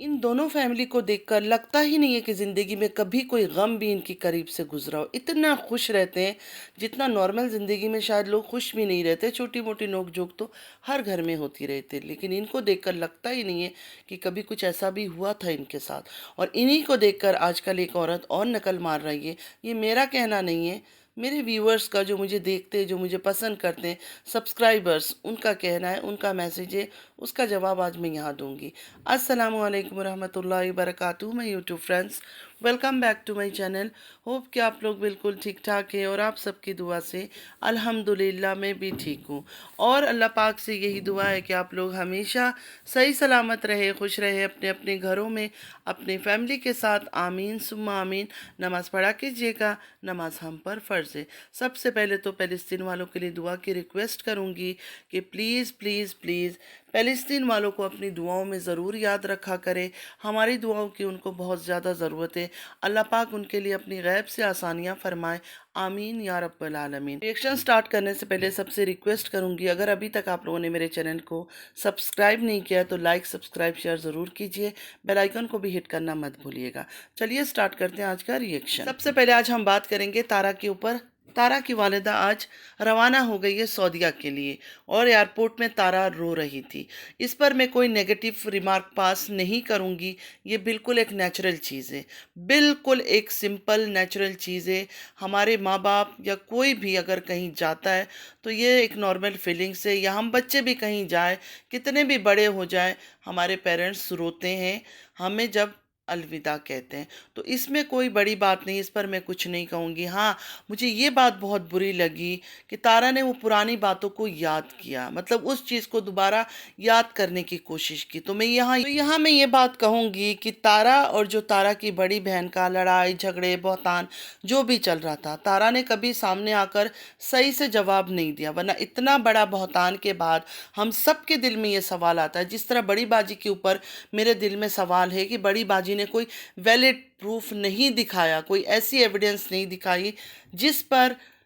इन दोनों फैमिली को देखकर लगता ही नहीं है कि ज़िंदगी में कभी कोई गम भी इनकी करीब से गुजरा हो। इतना खुश रहते हैं जितना नॉर्मल ज़िंदगी में शायद लोग खुश भी नहीं रहते। छोटी मोटी नोक झोंक तो हर घर में होती रहती है, लेकिन इनको देखकर लगता ही नहीं है कि कभी कुछ ऐसा भी हुआ था इनके साथ। और इन्हीं को देखकर आजकल एक औरत और नकल मार रही है। ये मेरा कहना नहीं है, मेरे व्यूअर्स का, जो मुझे देखते हैं, जो मुझे पसंद करते हैं, सब्सक्राइबर्स, उनका कहना है, उनका मैसेज है, उसका जवाब आज मैं यहाँ दूंगी। अस्सलामु अलैकुम रहमतुल्लाहि वबरकातुहू। मैं YouTube friends, welcome back to my channel. Hope कि आप लोग बिल्कुल ठीक ठाक हैं और आप सबकी दुआ से अल्हम्दुलिल्लाह मैं भी ठीक हूँ। और अल्लाह पाक से यही दुआ है कि आप लोग हमेशा सही सलामत रहे, खुश रहे अपने अपने घरों में, अपनी फैमिली के साथ। आमीन सुम्मा आमीन। नमाज़ पढ़ा कीजिएगा, नमाज हम पर फ़र्ज़ है। सबसे पहले तो फ़लस्तीन वालों के लिए दुआ की रिक्वेस्ट करूँगी कि प्लीज़ प्लीज़ प्लीज़ फ़लस्तीन वालों को अपनी दुआओं में ज़रूर याद रखा करें। हमारी दुआओं की उनको बहुत ज़्यादा ज़रूरत है। अल्लाह पाक उनके लिए अपनी गैब से आसानियाँ फरमाए। आमीन या रब्बल आलमीन। रिएक्शन स्टार्ट करने से पहले सबसे रिक्वेस्ट करूंगी, अगर अभी तक आप लोगों ने मेरे चैनल को सब्सक्राइब नहीं किया तो लाइक, सब्सक्राइब, शेयर ज़रूर कीजिए। बेल आइकन को भी हिट करना मत भूलिएगा। चलिए स्टार्ट करते हैं आज का रिएक्शन। सबसे पहले आज हम बात करेंगे तारा के ऊपर। तारा की वालिदा आज रवाना हो गई है सऊदीया के लिए और एयरपोर्ट में तारा रो रही थी। इस पर मैं कोई नेगेटिव रिमार्क पास नहीं करूंगी। ये बिल्कुल एक नेचुरल चीज़ है, बिल्कुल एक सिंपल नेचुरल चीज़ है। हमारे माँ बाप या कोई भी अगर कहीं जाता है तो ये एक नॉर्मल फीलिंग्स है, या हम बच्चे भी कहीं जाए, कितने भी बड़े हो जाए, हमारे पेरेंट्स रोते हैं हमें जब अलविदा कहते हैं। तो इसमें कोई बड़ी बात नहीं, इस पर मैं कुछ नहीं कहूँगी। हाँ, मुझे ये बात बहुत बुरी लगी कि तारा ने वो पुरानी बातों को याद किया, मतलब उस चीज़ को दोबारा याद करने की कोशिश की। तो मैं यहाँ मैं ये बात कहूँगी कि तारा और जो तारा की बड़ी बहन का लड़ाई झगड़े बहतान जो भी चल रहा था, तारा ने कभी सामने आकर सही से जवाब नहीं दिया। वरना इतना बड़ा बहतान के बाद हम सबके दिल में ये सवाल आता है, जिस तरह बड़ी बाजी के ऊपर मेरे दिल में सवाल है कि बड़ी बाजी ने कोई वैलिड प्रूफ नहीं दिखाया, कोई ऐसी एविडेंस नहीं दिखाई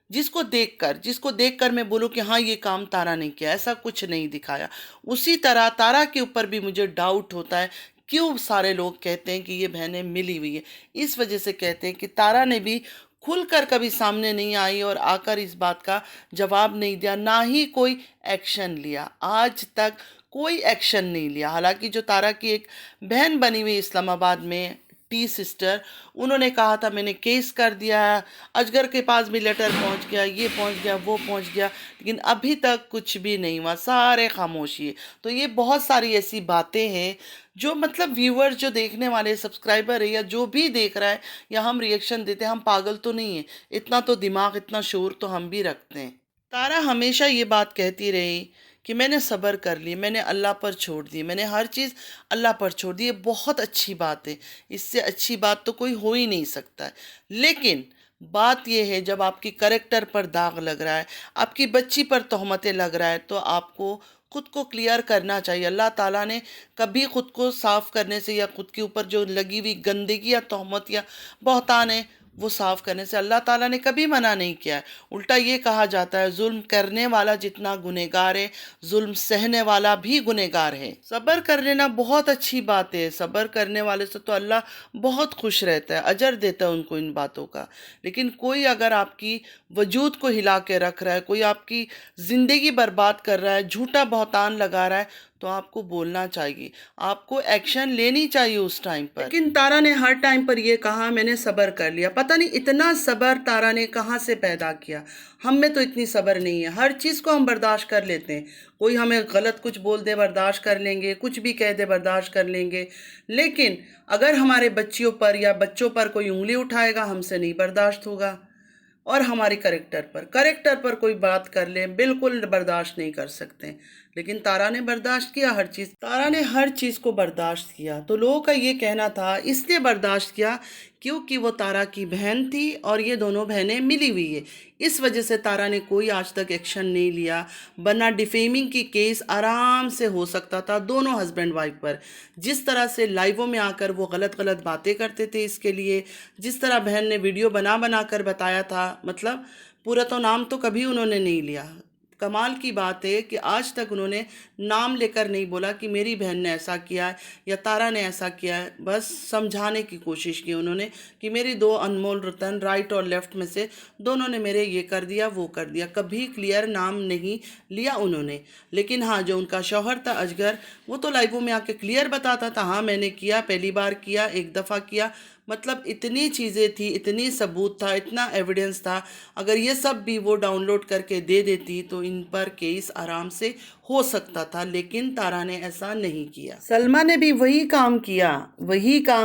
जिसको देखकर मैं बोलूँ कि हाँ ये काम तारा ने किया। ऐसा कुछ नहीं दिखाया। उसी तरह तारा के ऊपर भी मुझे डाउट होता है, क्यों सारे लोग कहते हैं कि ये बहनें मिली हुई है। इस वजह से कहते हैं कि तारा ने भी खुलकर कभी सामने नहीं आई और आकर इस बात का जवाब नहीं दिया, ना ही कोई एक्शन लिया। आज तक कोई एक्शन नहीं लिया। हालांकि जो तारा की एक बहन बनी हुई इस्लामाबाद में, टी सिस्टर, उन्होंने कहा था मैंने केस कर दिया है, अजगर के पास भी लेटर पहुंच गया, ये पहुंच गया, वो पहुंच गया, लेकिन अभी तक कुछ भी नहीं हुआ, सारे खामोशी है। तो ये बहुत सारी ऐसी बातें हैं जो, मतलब व्यूअर्स, जो देखने वाले सब्सक्राइबर है या जो भी देख रहा है या हम रिएक्शन देते हैं, हम पागल तो नहीं है। इतना तो दिमाग, इतना शोर तो हम भी रखते हैं। तारा हमेशा ये बात कहती रही कि मैंने सब्र कर ली, मैंने अल्लाह पर छोड़ दी, मैंने हर चीज़ अल्लाह पर छोड़ दी। ये बहुत अच्छी बात है, इससे अच्छी बात तो कोई हो ही नहीं सकता है। लेकिन बात यह है, जब आपकी करेक्टर पर दाग लग रहा है, आपकी बच्ची पर तोहमतें लग रहा है, तो आपको खुद को क्लियर करना चाहिए। अल्लाह ताला ने कभी खुद को साफ़ करने से, या खुद के ऊपर जो लगी हुई गंदगी या तोहमत या बहतान है वो साफ़ करने से अल्लाह ताला ने कभी मना नहीं किया है। उल्टा ये कहा जाता है, जुल्म करने वाला जितना गुनहगार है, जुल्म सहने वाला भी गुनहगार है। सब्र कर लेना बहुत अच्छी बात है। सब्र करने वाले से तो अल्लाह बहुत खुश रहता है, अजर देता है उनको इन बातों का। लेकिन कोई अगर आपकी वजूद को हिला के रख रहा है, कोई आपकी ज़िंदगी बर्बाद कर रहा है, झूठा बहतान लगा रहा है, तो आपको बोलना चाहिए, आपको एक्शन लेनी चाहिए उस टाइम पर। लेकिन तारा ने हर टाइम पर यह कहा मैंने सब्र कर लिया। पता नहीं इतना सब्र तारा ने कहाँ से पैदा किया। हम में तो इतनी सब्र नहीं है। हर चीज़ को हम बर्दाश्त कर लेते हैं। कोई हमें गलत कुछ बोल दे बर्दाश्त कर लेंगे, कुछ भी कह दे बर्दाश्त कर लेंगे, लेकिन अगर हमारे बच्चियों पर या बच्चों पर कोई उंगली उठाएगा, हमसे नहीं बर्दाश्त होगा। और हमारी करेक्टर पर कोई बात कर ले, बिल्कुल बर्दाश्त नहीं कर सकते। लेकिन तारा ने बर्दाश्त किया हर चीज़। तारा ने हर चीज़ को बर्दाश्त किया। तो लोगों का ये कहना था इसलिए बर्दाश्त किया क्योंकि वो तारा की बहन थी और ये दोनों बहनें मिली हुई है। इस वजह से तारा ने कोई आज तक एक्शन नहीं लिया, वरना डिफेमिंग की केस आराम से हो सकता था दोनों हस्बैंड वाइफ पर। जिस तरह से लाइवों में आकर वो गलत गलत बातें करते थे, इसके लिए जिस तरह बहन ने वीडियो बना बना कर बताया था, मतलब पूरा तो नाम तो कभी उन्होंने नहीं लिया। कमाल की बात है कि आज तक उन्होंने नाम लेकर नहीं बोला कि मेरी बहन ने ऐसा किया है या तारा ने ऐसा किया है। बस समझाने की कोशिश की उन्होंने कि मेरी दो अनमोल रतन राइट और लेफ्ट में से दोनों ने मेरे ये कर दिया वो कर दिया। कभी क्लियर नाम नहीं लिया उन्होंने। लेकिन हाँ, जो उनका शौहर था अजगर, वो तो लाइवों में आके क्लियर बताता था, हाँ मैंने किया, पहली बार किया, एक दफ़ा किया। मतलब इतनी चीज़ें थी, इतनी सबूत था, इतना एविडेंस था। अगर ये सब भी वो डाउनलोड करके दे देती तो इन पर केस आराम से हो सकता था। लेकिन तारा ने ऐसा नहीं किया। सलमा ने भी वही काम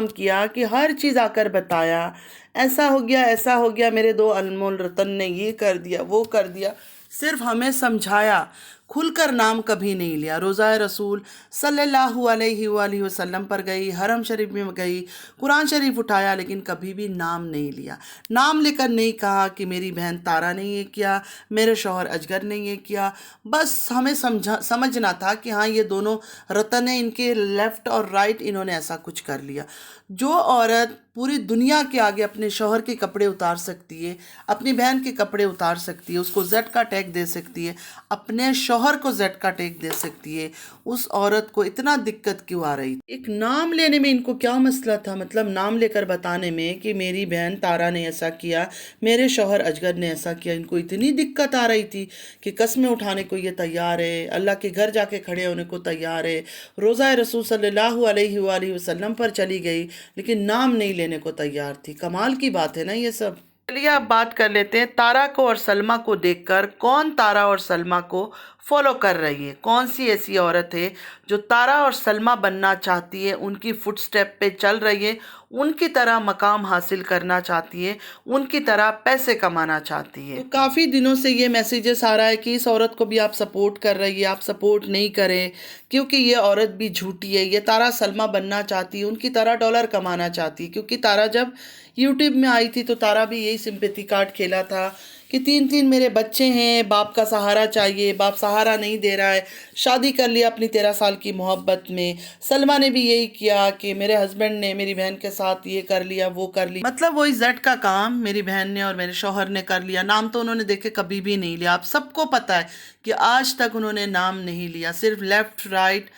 किया कि हर चीज़ आकर बताया, ऐसा हो गया, ऐसा हो गया, मेरे दो अनमोल रतन ने ये कर दिया वो कर दिया। सिर्फ हमें समझाया, खुलकर नाम कभी नहीं लिया। रोज़ा रसूल सल्लल्लाहु अलैहि वसल्लम पर गई, हरम शरीफ में गई, कुरान शरीफ उठाया, लेकिन कभी भी नाम नहीं लिया। नाम लेकर नहीं कहा कि मेरी बहन तारा ने ये किया, मेरे शौहर अजगर ने ये किया। बस हमें समझना था कि हाँ ये दोनों रतन हैं, इनके लेफ़्ट और राइट इन्होंने ऐसा कुछ कर लिया। जो औरत पूरी दुनिया के आगे अपने शौहर के कपड़े उतार सकती है, अपनी बहन के कपड़े उतार सकती है, उसको जेड का टैग दे सकती है, अपने शौहर को जेड का टैग दे सकती है, उस औरत को इतना दिक्कत क्यों आ रही? एक नाम लेने में इनको क्या मसला था? मतलब नाम लेकर बताने में कि मेरी बहन तारा ने ऐसा किया, मेरे शौहर अजगर ने ऐसा किया। इनको इतनी दिक्कत आ रही थी कि कस्में उठाने को ये तैयार है, अल्लाह के घर जाके खड़े होने को तैयार है, रोज़ा रसूल सल्लल्लाहु अलैहि वसल्लम पर चली गई, लेकिन नाम नहीं लेने को तैयार थी। कमाल की बात है ना ये सब। चलिए अब बात कर लेते हैं तारा को और सलमा को देखकर कौन तारा और सलमा को फॉलो कर रही है। कौन सी ऐसी औरत है जो तारा और सलमा बनना चाहती है, उनकी फुटस्टेप पे चल रही है, उनकी तरह मकाम हासिल करना चाहती है, उनकी तरह पैसे कमाना चाहती है। तो काफ़ी दिनों से ये मैसेजेस आ रहा है कि इस औरत को भी आप सपोर्ट कर रही है, आप सपोर्ट नहीं करें क्योंकि ये औरत भी झूठी है। ये तारा सलमा बनना चाहती है, उनकी तरह डॉलर कमाना चाहती है। क्योंकि तारा जब यूट्यूब में आई थी तो तारा भी यही सिंपैथी कार्ड खेला था कि 3 मेरे बच्चे हैं, बाप का सहारा चाहिए, बाप सहारा नहीं दे रहा है, शादी कर लिया अपनी 13 साल की मोहब्बत में। सलमा ने भी यही किया कि मेरे हस्बैंड ने मेरी बहन के साथ ये कर लिया वो कर लिया। मतलब वही जेड का काम मेरी बहन ने और मेरे शौहर ने कर लिया। नाम तो उन्होंने देखे कभी भी नहीं लिया। आप सबको पता है कि आज तक उन्होंने नाम नहीं लिया। सिर्फ लेफ़्ट राइट,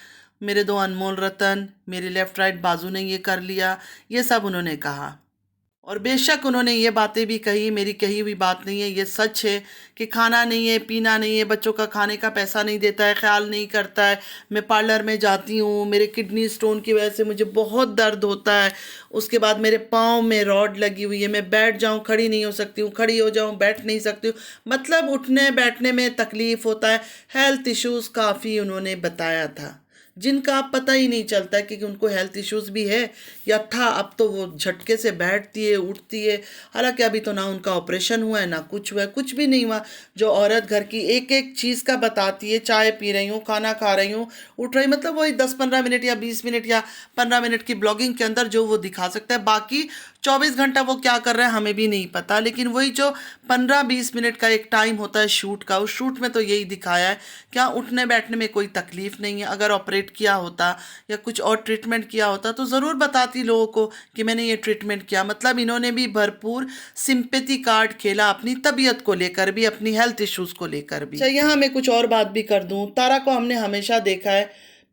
मेरे दो अनमोल रतन, मेरे लेफ़्ट राइट बाजू ने ये कर लिया, ये सब उन्होंने कहा। और बेशक उन्होंने ये बातें भी कही, मेरी कही हुई बात नहीं है, ये सच है कि खाना नहीं है, पीना नहीं है, बच्चों का खाने का पैसा नहीं देता है, ख्याल नहीं करता है। मैं पार्लर में जाती हूँ, मेरे किडनी स्टोन की वजह से मुझे बहुत दर्द होता है। उसके बाद मेरे पाँव में रॉड लगी हुई है, मैं बैठ जाऊँ खड़ी नहीं हो सकती हूँ, खड़ी हो जाऊँ बैठ नहीं सकती हूँ। मतलब उठने बैठने में तकलीफ़ होता है। हेल्थ इश्यूज़ काफ़ी उन्होंने बताया था, जिनका आप पता ही नहीं चलता कि उनको हेल्थ इश्यूज़ भी है या था। अब तो वो झटके से बैठती है, उठती है। हालांकि अभी तो ना उनका ऑपरेशन हुआ है ना कुछ हुआ है, कुछ भी नहीं हुआ। जो औरत घर की एक एक चीज़ का बताती है, चाय पी रही हूँ, खाना खा रही हूँ, उठ रही, मतलब वही 10-15 मिनट या 20 मिनट या 15 मिनट की ब्लॉगिंग के अंदर जो वो दिखा सकता है। बाकी 24 घंटा वो क्या कर रहा है हमें भी नहीं पता। लेकिन वही जो 15-20 मिनट का एक टाइम होता है शूट का, उस शूट में तो यही दिखाया है क्या उठने बैठने में कोई तकलीफ़ नहीं है। अगर ऑपरेट किया होता या कुछ और ट्रीटमेंट किया होता तो ज़रूर बताती लोगों को कि मैंने ये ट्रीटमेंट किया। मतलब इन्होंने भी भरपूर सिंपैथी कार्ड खेला, अपनी तबीयत को लेकर भी, अपनी हेल्थ इश्यूज़ को लेकर भी। अच्छा, यहाँ मैं कुछ और बात भी कर दूँ। तारा को हमने हमेशा देखा है,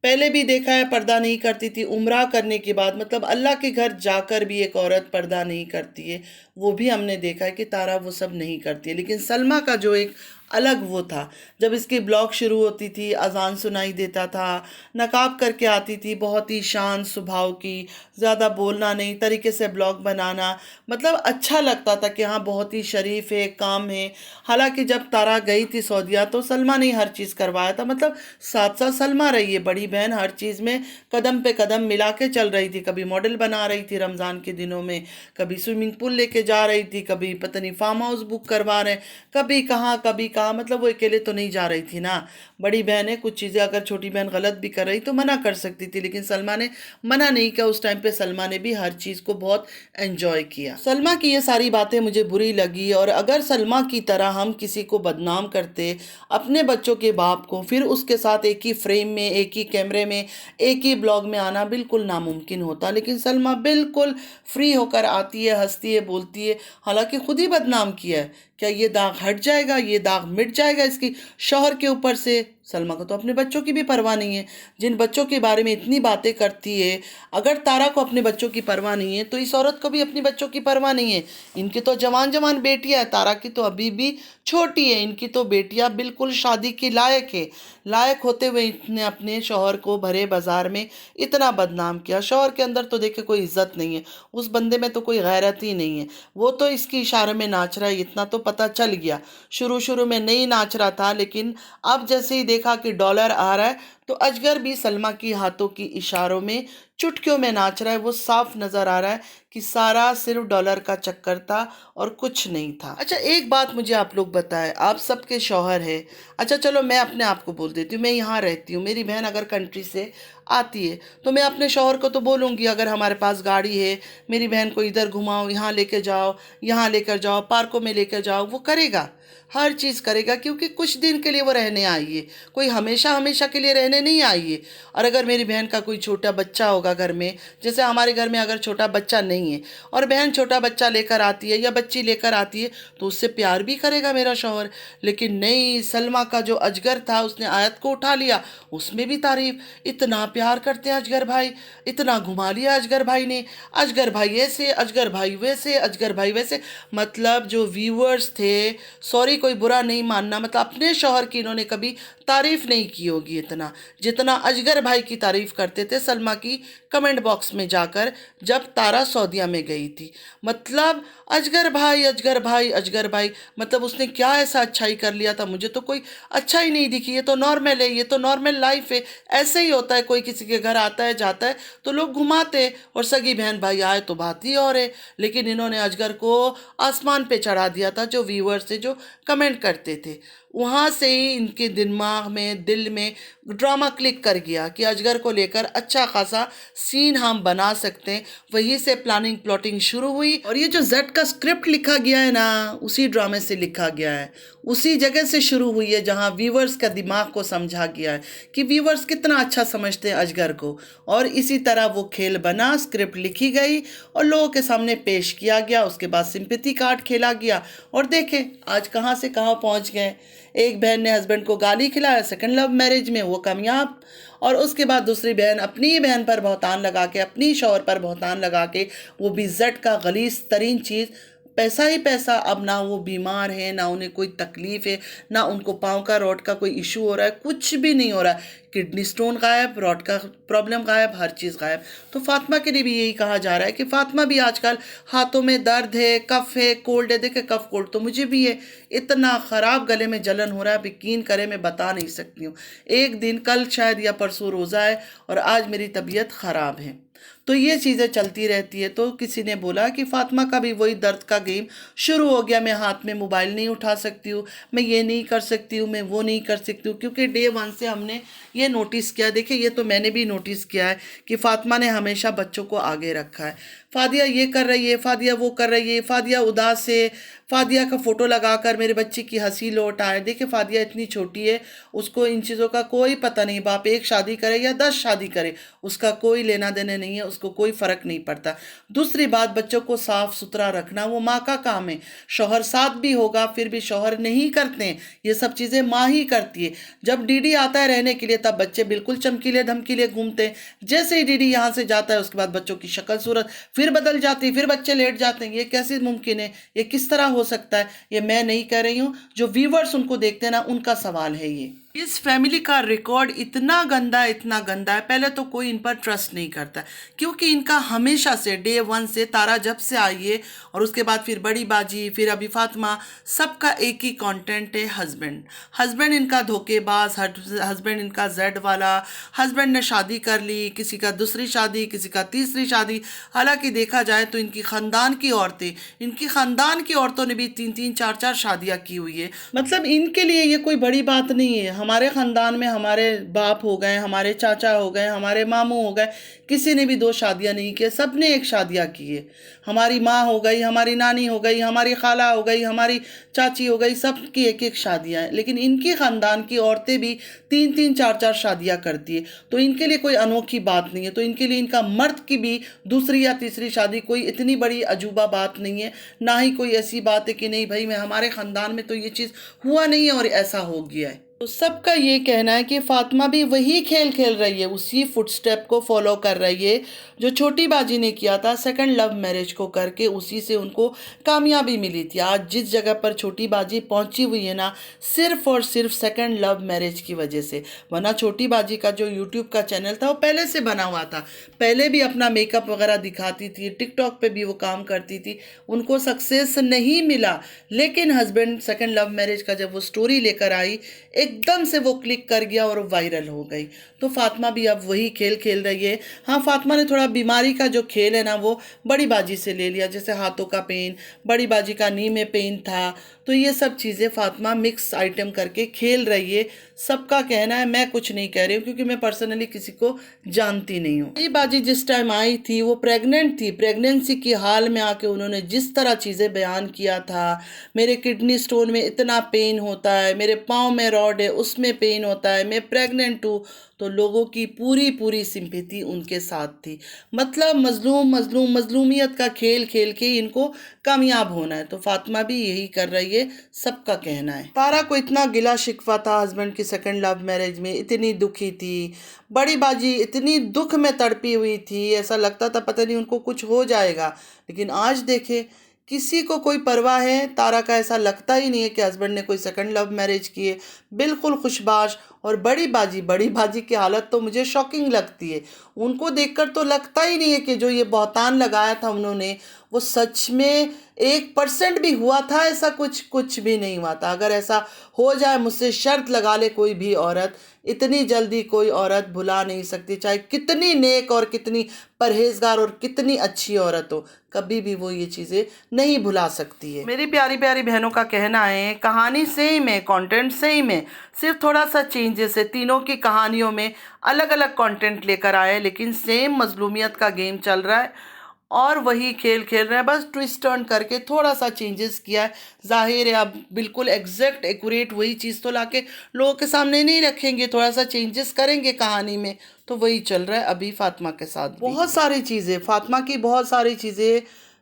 पहले भी देखा है, पर्दा नहीं करती थी। उम्रा करने के बाद, मतलब अल्लाह के घर जाकर भी एक औरत पर्दा नहीं करती है, वो भी हमने देखा है कि तारा वो सब नहीं करती है। लेकिन सलमा का जो एक अलग वो था, जब इसकी ब्लॉग शुरू होती थी अजान सुनाई देता था, नकाब करके आती थी, बहुत ही शांत स्वभाव की, ज़्यादा बोलना नहीं, तरीके से ब्लॉग बनाना, मतलब अच्छा लगता था कि हाँ बहुत ही शरीफ है, काम है। हालांकि जब तारा गई थी सऊदीया तो सलमा ने हर चीज़ करवाया था। मतलब साथ साथ सलमा रही है, बड़ी बहन हर चीज़ में कदम पे कदम मिला के चल रही थी। कभी मॉडल बना रही थी रमज़ान के दिनों में, कभी स्विमिंग पूल लेके जा रही थी, कभी पता नहीं फार्म हाउस बुक करवा रहे, कभी कहाँ। मतलब वो अकेले तो नहीं जा रही थी ना, बड़ी बहन है, कुछ चीज़ें अगर छोटी बहन गलत भी कर रही तो मना कर सकती थी। लेकिन सलमा ने मना नहीं किया। उस टाइम पे सलमा ने भी हर चीज़ को बहुत एंजॉय किया। सलमा की ये सारी बातें मुझे बुरी लगी। और अगर सलमा की तरह हम किसी को बदनाम करते, अपने बच्चों के बाप को, फिर उसके साथ एक ही फ्रेम में, एक ही कैमरे में, एक ही ब्लॉग में आना बिल्कुल नामुमकिन होता। लेकिन सलमा बिल्कुल फ्री होकर आती है, हंसती है, बोलती है। हालांकि खुद ही बदनाम किया है। क्या ये दाग हट जाएगा? ये दाग मिट जाएगा इसकी शौहर के ऊपर से। सलमा को तो अपने बच्चों की भी परवाह नहीं है, जिन बच्चों के बारे में इतनी बातें करती है। अगर तारा को अपने बच्चों की परवाह नहीं है तो इस औरत को भी अपनी बच्चों की परवाह नहीं है। इनकी तो जवान जवान बेटियां है, तारा की तो अभी भी छोटी है। इनकी तो बेटियां बिल्कुल शादी की लायक है। लायक होते हुए इतने अपने शौहर को भरे बाजार में इतना बदनाम किया। शौहर के अंदर तो देखे कोई इज्जत नहीं है, उस बंदे में तो कोई गैरत ही नहीं है। वो तो इसकी इशारे में नाच रहा है, इतना तो पता चल गया। शुरू शुरू में नहीं नाच रहा था, लेकिन अब जैसे ही देखा कि डॉलर आ रहा है तो अजगर भी सलमा की हाथों की इशारों में चुटकियों में नाच रहा है। वो साफ नजर आ रहा है कि सारा सिर्फ डॉलर का चक्कर था और कुछ नहीं था। अच्छा, एक बात मुझे आप लोग बताएं, आप सबके शौहर है। अच्छा चलो मैं अपने आप को बोल देती हूँ, मैं यहाँ रहती हूँ, मेरी बहन अगर कंट्री से आती है तो मैं अपने शौहर को तो बोलूँगी, अगर हमारे पास गाड़ी है मेरी बहन को इधर घुमाओ, यहाँ लेके जाओ, यहाँ लेकर जाओ, पार्कों में लेकर जाओ, वो करेगा, हर चीज़ करेगा, क्योंकि कुछ दिन के लिए वो रहने आई है, कोई हमेशा हमेशा के लिए रहने नहीं आई है। और अगर मेरी बहन का कोई छोटा बच्चा होगा घर में, जैसे हमारे घर में अगर छोटा बच्चा नहीं है और बहन छोटा बच्चा लेकर आती है या बच्ची लेकर आती है तो उससे प्यार भी करेगा मेरा शौहर। लेकिन नहीं, सलमा का जो अजगर था उसने आयत को उठा लिया, उसमें भी तारीफ, इतना प्यार करते हैं अजगर भाई, इतना घुमा लिया अजगर भाई ने, अजगर भाई ऐसे, अजगर भाई वैसे, अजगर भाई वैसे। मतलब जो व्यूअर्स थे, सॉरी कोई बुरा नहीं मानना, मतलब अपने शौहर की इन्होंने कभी तारीफ नहीं की होगी इतना जितना अजगर भाई की तारीफ करते थे सलमा की कमेंट बॉक्स में जाकर, जब तारा सऊदीया में गई थी। मतलब अजगर भाई, अजगर भाई, अजगर भाई, मतलब उसने क्या ऐसा अच्छाई कर लिया था, मुझे तो कोई अच्छा ही नहीं दिखी। ये तो नॉर्मल है, ये तो नॉर्मल लाइफ है, ऐसे ही होता है, कोई किसी के घर आता है जाता है तो लोग घुमाते हैं, और सगी बहन भाई आए तो बात ही और है। लेकिन इन्होंने अजगर को आसमान पे चढ़ा दिया था, जो व्यूअर्स थे जो कमेंट करते थे, वहाँ से ही इनके दिमाग में, दिल में ड्रामा क्लिक कर गया कि अजगर को लेकर अच्छा खासा सीन हम बना सकते हैं। वहीं से प्लानिंग प्लॉटिंग शुरू हुई, और ये जो जेड का स्क्रिप्ट लिखा गया है ना, उसी ड्रामे से लिखा गया है, उसी जगह से शुरू हुई है जहाँ व्यूवर्स का दिमाग को समझा गया है कि व्यूवर्स कितना अच्छा समझते हैं अजगर को। और इसी तरह वो खेल बना, स्क्रिप्ट लिखी गई और लोगों के सामने पेश किया गया। उसके बाद सिंपैथी कार्ड खेला गया, और देखें आज कहाँ से कहाँ पहुँच गए। एक बहन ने हस्बैंड को गाली खिलाया सेकंड लव मैरिज में, वो कामयाब, और उसके बाद दूसरी बहन अपनी बहन पर बहुतान लगा के, अपनी शौहर पर बहुतान लगा के, वो भी जेड का गलीज़ तरीन चीज़, पैसा ही पैसा। अब ना वो बीमार है, ना उन्हें कोई तकलीफ़ है, ना उनको पाँव का रॉड का कोई इशू हो रहा है, कुछ भी नहीं हो रहा है। किडनी स्टोन गायब, रॉड का प्रॉब्लम गायब, हर चीज़ गायब। तो फातिमा के लिए भी यही कहा जा रहा है कि फातिमा भी आजकल हाथों में दर्द है, कफ है, कोल्ड है। देखे कफ कोल्ड तो मुझे भी है, इतना ख़राब गले में जलन हो रहा है, यकीन करें मैं बता नहीं सकती हूँ। एक दिन कल शायद या परसों रोज़ा है और आज मेरी तबीयत ख़राब है, तो ये चीज़ें चलती रहती है। तो किसी ने बोला कि फातिमा का भी वही दर्द का गेम शुरू हो गया, मैं हाथ में मोबाइल नहीं उठा सकती हूँ, मैं ये नहीं कर सकती हूँ, मैं वो नहीं कर सकती हूँ, क्योंकि डे वन से हमने ये नोटिस किया। देखिए ये तो मैंने भी नोटिस किया है कि फातिमा ने हमेशा बच्चों को आगे रखा है। फादिया ये कर रही है, फादिया वो कर रही है, फादिया उदास है, फादिया का फ़ोटो लगाकर मेरे बच्चे की हंसी लौट आए। देखिए फादिया इतनी छोटी है, उसको इन चीज़ों का कोई पता नहीं। बाप एक शादी करे या 10 शादी करे, उसका कोई लेना देना नहीं है, उसको कोई फ़र्क नहीं पड़ता। दूसरी बात, बच्चों को साफ़ सुथरा रखना वो माँ का काम है। शौहर साथ भी होगा फिर भी शौहर नहीं करते हैं, ये सब चीज़ें माँ ही करती है। जब डीडी आता है रहने के लिए तब बच्चे बिल्कुल चमकीले धमकीले घूमते हैं। जैसे ही डीडी यहाँ से जाता है उसके बाद बच्चों की शक्ल सूरत फिर बदल जाती है, फिर बच्चे लेट जाते हैं। ये कैसे मुमकिन है, ये किस तरह हो सकता है? ये मैं नहीं कह रही हूँ, जो व्यूवर्स उनको देखते हैं ना, उनका सवाल है ये। इस फैमिली का रिकॉर्ड इतना गंदा है, इतना गंदा है। पहले तो कोई इन पर ट्रस्ट नहीं करता, क्योंकि इनका हमेशा से डे वन से, तारा जब से आई है और उसके बाद फिर बड़ी बाजी, फिर अभी फातिमा, सबका एक ही कंटेंट है हस्बैंड। हस्बैंड इनका धोखेबाज, हस्बैंड इनका जेड वाला, हस्बैंड ने शादी कर ली, किसी का दूसरी शादी, किसी का तीसरी शादी। हालांकि देखा जाए तो इनकी ख़ानदान की औरतें, इनकी ख़ानदान की औरतों ने भी 3-3 4-4 शादियाँ की हुई है। मतलब इनके लिए ये कोई बड़ी बात नहीं है। हमारे ख़ानदान में हमारे बाप हो गए, हमारे चाचा हो गए, हमारे मामू हो गए, किसी ने भी दो शादियां नहीं की, सब ने एक शादियां की है। हमारी माँ हो गई, हमारी नानी हो गई, हमारी खाला हो गई, हमारी चाची हो गई, सब की एक एक शादियां हैं। लेकिन इनके ख़ानदान की औरतें भी तीन तीन चार चार शादियां करती है, तो इनके लिए कोई अनोखी बात नहीं है। तो इनके लिए इनका मर्द की भी दूसरी या तीसरी शादी कोई इतनी बड़ी अजूबा बात नहीं है, ना ही कोई ऐसी बात है कि नहीं भाई मैं हमारे ख़ानदान में तो ये चीज़ हुआ नहीं है और ऐसा हो गया है। तो सबका ये कहना है कि फातिमा भी वही खेल खेल रही है, उसी फुटस्टेप को फॉलो कर रही है जो छोटी बाजी ने किया था सेकंड लव मैरिज को करके, उसी से उनको कामयाबी मिली थी। आज जिस जगह पर छोटी बाजी पहुंची हुई है ना, सिर्फ और सिर्फ सेकंड लव मैरिज की वजह से। वरना छोटी बाजी का जो यूट्यूब का चैनल था वो पहले से बना हुआ था, पहले भी अपना मेकअप वगैरह दिखाती थी, टिकटॉक पे भी वो काम करती थी, उनको सक्सेस नहीं मिला। लेकिन हस्बैंड सेकंड लव मैरिज का जब वो स्टोरी लेकर आई, एकदम से वो क्लिक कर गया और वायरल हो गई। तो फातिमा भी अब वही खेल खेल रही है। हाँ, फातिमा ने थोड़ा बीमारी का जो खेल है ना वो बड़ी बाजी से ले लिया, जैसे हाथों का पेन, बड़ी बाजी का नी में पेन था, तो ये सब चीज़ें फातिमा मिक्स आइटम करके खेल रही है। सबका कहना है, मैं कुछ नहीं कह रही हूँ क्योंकि मैं पर्सनली किसी को जानती नहीं हूँ। ये बाजी जिस टाइम आई थी वो प्रेग्नेंट थी, प्रेगनेंसी की हाल में आके उन्होंने जिस तरह चीज़ें बयान किया था, मेरे किडनी स्टोन में इतना पेन होता है, मेरे पाँव में रॉड है उसमें पेन होता है, मैं प्रेग्नेंट हूँ, तो लोगों की पूरी पूरी सिंपैथी उनके साथ थी। मतलब मजलूमियत का खेल खेल के इनको कामयाब होना है, तो फातिमा भी यही कर रही है, सबका कहना है। तारा को इतना गिला शिकवा था हस्बैंड की सेकंड लव मैरिज में, इतनी दुखी थी, बड़ी बाजी इतनी दुख में तड़पी हुई थी, ऐसा लगता था पता नहीं उनको कुछ हो जाएगा। लेकिन आज देखे किसी को कोई परवाह है, तारा का ऐसा लगता ही नहीं है कि हस्बैंड ने कोई सेकंड लव मैरिज की है, बिल्कुल खुशबाश। और बड़ी बाजी की हालत तो मुझे शॉकिंग लगती है, उनको देखकर तो लगता ही नहीं है कि जो ये बहतान लगाया था उन्होंने वो सच में 1% भी हुआ था। ऐसा कुछ भी नहीं हुआ था। अगर ऐसा हो जाए, मुझसे शर्त लगा ले कोई भी औरत, इतनी जल्दी कोई औरत भुला नहीं सकती, चाहे कितनी नेक और कितनी परहेजगार और कितनी अच्छी औरत हो, कभी भी वो ये चीज़ें नहीं भुला सकती है। मेरी प्यारी प्यारी बहनों का कहना है, कहानी सेम है, कंटेंट सेम है, सिर्फ थोड़ा सा चेंजेस है। तीनों की कहानियों में अलग अलग कंटेंट लेकर आए, लेकिन सेम मजलूमियत का गेम चल रहा है और वही खेल खेल रहे हैं, बस ट्विस्ट टर्न करके थोड़ा सा चेंजेस किया है। जाहिर है अब बिल्कुल एग्जैक्ट एक्यूरेट वही चीज़ तो लाके लोगों के सामने नहीं रखेंगे, थोड़ा सा चेंजेस करेंगे कहानी में। तो वही चल रहा है अभी फातिमा के साथ। बहुत सारी चीज़ें फातिमा की, बहुत सारी चीज़ें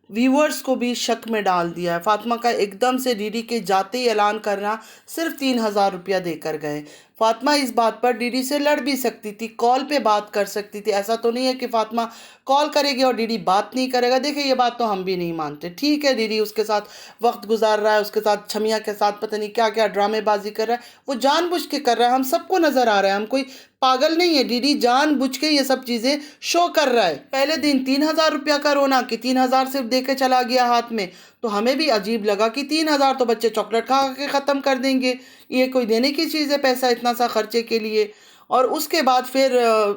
व्यूअर्स को भी शक में डाल दिया है। फातिमा का एकदम से डीडी के जाते ही ऐलान करना, सिर्फ 3,000 रुपया देकर गए। फातिमा इस बात पर डीडी से लड़ भी सकती थी, कॉल पे बात कर सकती थी। ऐसा तो नहीं है कि फातिमा कॉल करेगी और डीडी बात नहीं करेगा। देखिए ये बात तो हम भी नहीं मानते। ठीक है, डीडी उसके साथ वक्त गुजार रहा है, उसके साथ छमिया के साथ पता नहीं क्या क्या ड्रामेबाजी कर रहा है, वो जानबूझ के कर रहा है, हम सबको नज़र आ रहा है, हम कोई पागल नहीं है। डीडी जानबूझ के ये सब चीज़ें शो कर रहा है। पहले दिन 3,000 रुपया का रोना कि 3,000 सिर्फ दे के चला गया हाथ में, तो हमें भी अजीब लगा कि 3,000 तो बच्चे चॉकलेट खा के ख़त्म कर देंगे, ये कोई देने की चीज़ है पैसा इतना सा खर्चे के लिए। और उसके बाद फिर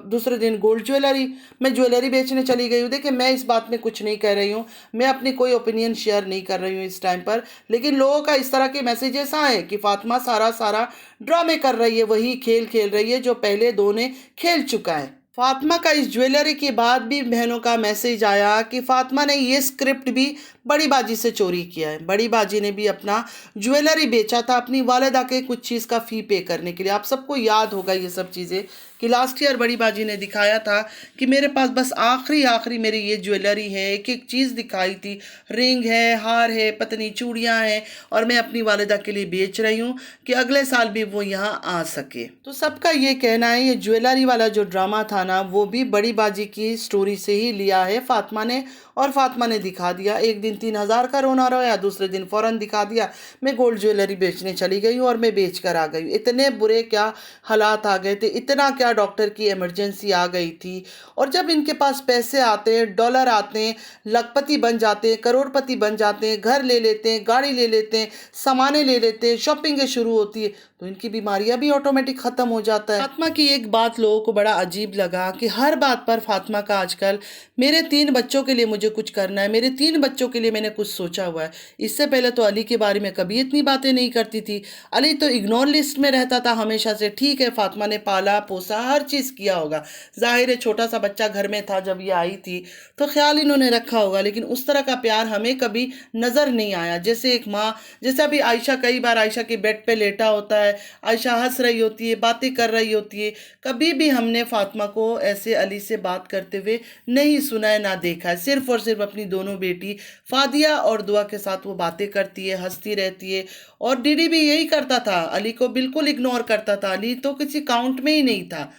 दूसरे दिन गोल्ड ज्वेलरी, मैं ज्वेलरी बेचने चली गई हूँ। देखिए मैं इस बात में कुछ नहीं कह रही हूँ, मैं अपनी कोई ओपिनियन शेयर नहीं कर रही हूँ इस टाइम पर, लेकिन लोगों का इस तरह के मैसेजेस आए कि फातिमा सारा ड्रामे कर रही है, वही खेल खेल रही है जो पहले दो ने खेल चुका है। फातिमा का इस ज्वेलरी के बाद भी बहनों का मैसेज आया कि फातिमा ने ये स्क्रिप्ट भी बड़ी बाजी से चोरी किया है। बड़ी बाजी ने भी अपना ज्वेलरी बेचा था अपनी वालिदा के कुछ चीज़ का फ़ी पे करने के लिए। आप सबको याद होगा ये सब चीज़ें कि लास्ट ईयर बड़ी बाजी ने दिखाया था कि मेरे पास बस आखिरी मेरी ये ज्वेलरी है, एक एक चीज़ दिखाई थी, रिंग है, हार है, पतनी चूड़ियाँ हैं, और मैं अपनी वालिदा के लिए बेच रही हूँ कि अगले साल भी वो यहाँ आ सके। तो सबका ये कहना है ये ज्वेलरी वाला जो ड्रामा था ना, वो भी बड़ी बाजी की स्टोरी से ही लिया है फातिमा ने, और फातिमा ने दिखा दिया। एक दिन 3,000 का रोना रोया, दूसरे दिन फ़ौरन दिखा दिया मैं गोल्ड ज्वेलरी बेचने चली गई हूँ और मैं बेच कर आ गई हूँ। इतने बुरे क्या हालात आ गए थे, इतना क्या का डॉक्टर की इमरजेंसी आ गई थी, और जब इनके पास पैसे आते हैं, डॉलर आते हैं, लखपति बन जाते हैं, करोड़पति बन जाते हैं, घर ले लेते हैं, गाड़ी ले लेते हैं, सामानें ले लेते हैं, शॉपिंगें शुरू होती है, तो इनकी बीमारियां भी ऑटोमेटिक ख़त्म हो जाता है। फातिमा की एक बात लोगों को बड़ा अजीब लगा कि हर बात पर फातिमा का आजकल मेरे 3 बच्चों के लिए मुझे कुछ करना है, मेरे 3 बच्चों के लिए मैंने कुछ सोचा हुआ है। इससे पहले तो अली के बारे में कभी इतनी बातें नहीं करती थी। अली तो इग्नोर लिस्ट में रहता था हमेशा से। ठीक है, फातिमा ने पाला पोसा हर चीज़ किया होगा, जाहिर है छोटा सा बच्चा घर में था जब ये आई थी तो ख्याल इन्होंने रखा होगा, लेकिन उस तरह का प्यार हमें कभी नज़र नहीं आया। जैसे एक माँ, जैसे अभी आयशा, कई बार आयशा के बेड पे लेटा होता है, आयशा हंस रही होती है, बातें कर रही होती है, कभी भी हमने फातिमा को ऐसे अली से बात करते हुए नहीं सुना है ना देखा है। सिर्फ और सिर्फ अपनी दोनों बेटी फादिया और दुआ के साथ वो बातें करती है, हंसती रहती है। और डीडी भी यही करता था, अली को बिल्कुल इग्नोर करता था, अली तो किसी काउंट में ही नहीं था।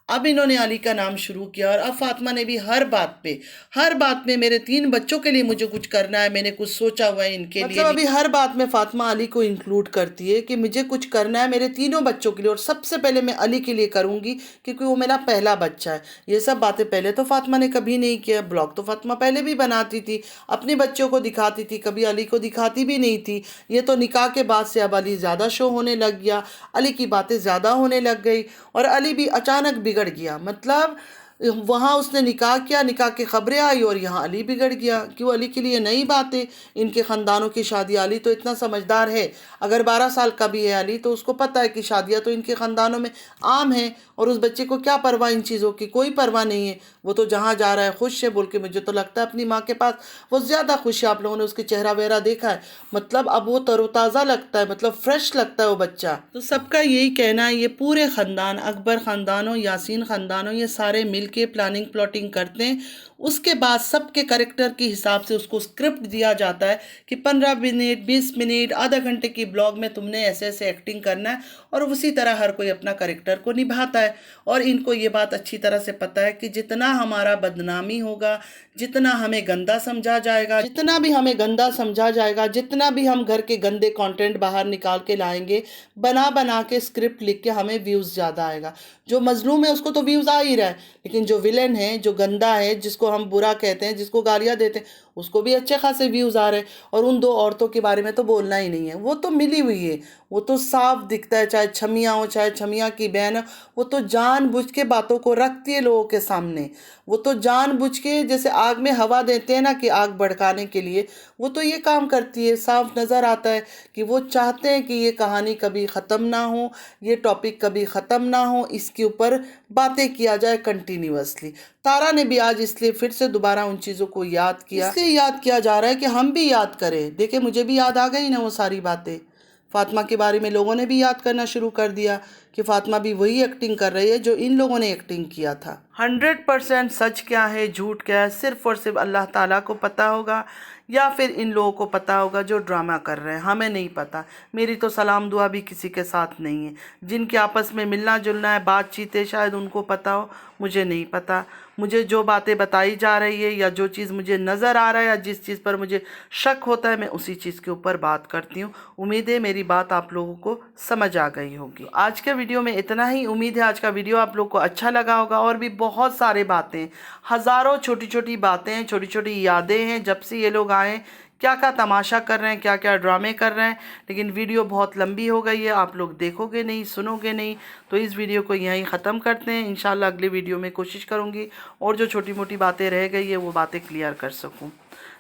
अब इन्होंने अली का नाम शुरू किया, और अब फातिमा ने भी हर बात में मेरे 3 बच्चों के लिए मुझे कुछ करना है, मैंने कुछ सोचा हुआ है इनके लिए। अभी हर बात में फातिमा अली को इंक्लूड करती है कि मुझे कुछ करना है मेरे तीनों बच्चों के लिए, और सबसे पहले मैं अली के लिए करूँगी क्योंकि वो मेरा पहला बच्चा है। ये सब बातें पहले तो फातिमा ने कभी नहीं किया। ब्लॉग तो फातिमा पहले भी बनाती थी, अपने बच्चों को दिखाती थी, कभी अली को दिखाती भी नहीं थी। ये तो निकाह के बाद से अब अली ज़्यादा शो होने लग गया, अली की बातें ज़्यादा होने लग गई, और अली भी अचानक बिगड़ गया। मतलब वहाँ उसने निकाह किया, निकाह की खबरें आई, और यहाँ अली बिगड़ गया। क्यों? अली के लिए नई बातें, इनके ख़ानदानों की शादी। अली तो इतना समझदार है, अगर 12 साल का भी है अली तो उसको पता है कि शादियाँ तो इनके ख़ानदानों में आम हैं, और उस बच्चे को क्या परवाह इन चीज़ों की, कोई परवाह नहीं है। वो तो जहाँ जा रहा है खुश है बोल के, मुझे तो लगता है अपनी माँ के पास वो ज़्यादा खुश है। आप लोगों ने उसके चेहरा वेहरा देखा है, मतलब अब वो तरोताज़ा लगता है, मतलब फ्रेश लगता है वो बच्चा। तो सबका यही कहना है, ये पूरे ख़ानदान, अकबर ख़ानदान हो, यासीन ख़ानदान हो, ये सारे मिल के प्लानिंग प्लॉटिंग करते हैं। उसके बाद सबके करेक्टर के हिसाब से उसको स्क्रिप्ट दिया जाता है कि 15 मिनट, 20 मिनट, आधा घंटे की ब्लॉग में तुमने ऐसे ऐसे एक्टिंग करना है, और उसी तरह हर कोई अपना करेक्टर को निभाता है। और इनको ये बात अच्छी तरह से पता है कि जितना हमारा बदनामी होगा, जितना हमें गंदा समझा जाएगा, जितना भी हम घर के गंदे कंटेंट बाहर निकाल के लाएंगे, बना बना के स्क्रिप्ट लिख के, हमें व्यूज़ ज़्यादा आएगा। जो मजलूम है उसको तो व्यूज़ आ ही रहा है, लेकिन जो विलेन है, जो गंदा है, जिसको हम बुरा कहते हैं, जिसको गालियाँ देते हैं, उसको भी अच्छे खासे व्यूज़ आ रहे हैं। और उन 2 औरतों के बारे में तो बोलना ही नहीं है, वो तो मिली हुई है, वो तो साफ दिखता है, चाहे छमिया हो चाहे छमिया की बहन हो, वो तो जानबूझ के बातों को रखती है लोगों के सामने। वो तो जानबूझ के, जैसे आग में हवा देते हैं ना कि आग भड़काने के लिए, वो तो ये काम करती है। साफ नज़र आता है कि वो चाहते हैं कि ये कहानी कभी ख़त्म ना हो, ये टॉपिक कभी ख़त्म ना हो, इसके ऊपर बातें किया जाए कंटिन्यूअसली। तारा ने भी आज इसलिए फिर से दोबारा उन चीज़ों को याद किया, इसलिए याद किया जा रहा है कि हम भी याद करें। देखिए, मुझे भी याद आ गई ना वो सारी बातें। फातिमा के बारे में लोगों ने भी याद करना शुरू कर दिया कि फातिमा भी वही एक्टिंग कर रही है जो इन लोगों ने एक्टिंग किया था। 100% सच क्या है, झूठ क्या है, सिर्फ और सिर्फ अल्लाह ताला को पता होगा, या फिर इन लोगों को पता होगा जो ड्रामा कर रहे हैं। हमें नहीं पता। मेरी तो सलाम दुआ भी किसी के साथ नहीं है। जिनके आपस में मिलना जुलना है, बातचीत है, शायद उनको पता हो, मुझे नहीं पता। मुझे जो बातें बताई जा रही है, या जो चीज़ मुझे नज़र आ रहा है, या जिस चीज़ पर मुझे शक होता है, मैं उसी चीज़ के ऊपर बात करती हूँ। उम्मीद है मेरी बात आप लोगों को समझ आ गई होगी। आज के वीडियो में इतना ही। उम्मीद है आज का वीडियो आप लोग को अच्छा लगा होगा। और भी बहुत सारे बातें, हज़ारों छोटी छोटी बातें, छोटी छोटी यादें हैं जब से ये लोग आए, क्या क्या तमाशा कर रहे हैं, क्या क्या ड्रामे कर रहे हैं। लेकिन वीडियो बहुत लंबी हो गई है, आप लोग देखोगे नहीं, सुनोगे नहीं, तो इस वीडियो को यहीं ख़त्म करते हैं। इंशाल्लाह अगले वीडियो में कोशिश करूँगी और जो छोटी मोटी बातें रह गई है वो बातें क्लियर कर सकूँ।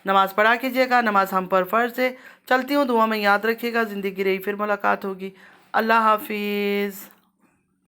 नमाज़ पढ़ा कीजिएगा, नमाज हम पर फ़र्ज़ है। चलती हूँ, दुआ में याद रखिएगा। ज़िंदगी रही फिर मुलाकात होगी। अल्लाह हाफिज़।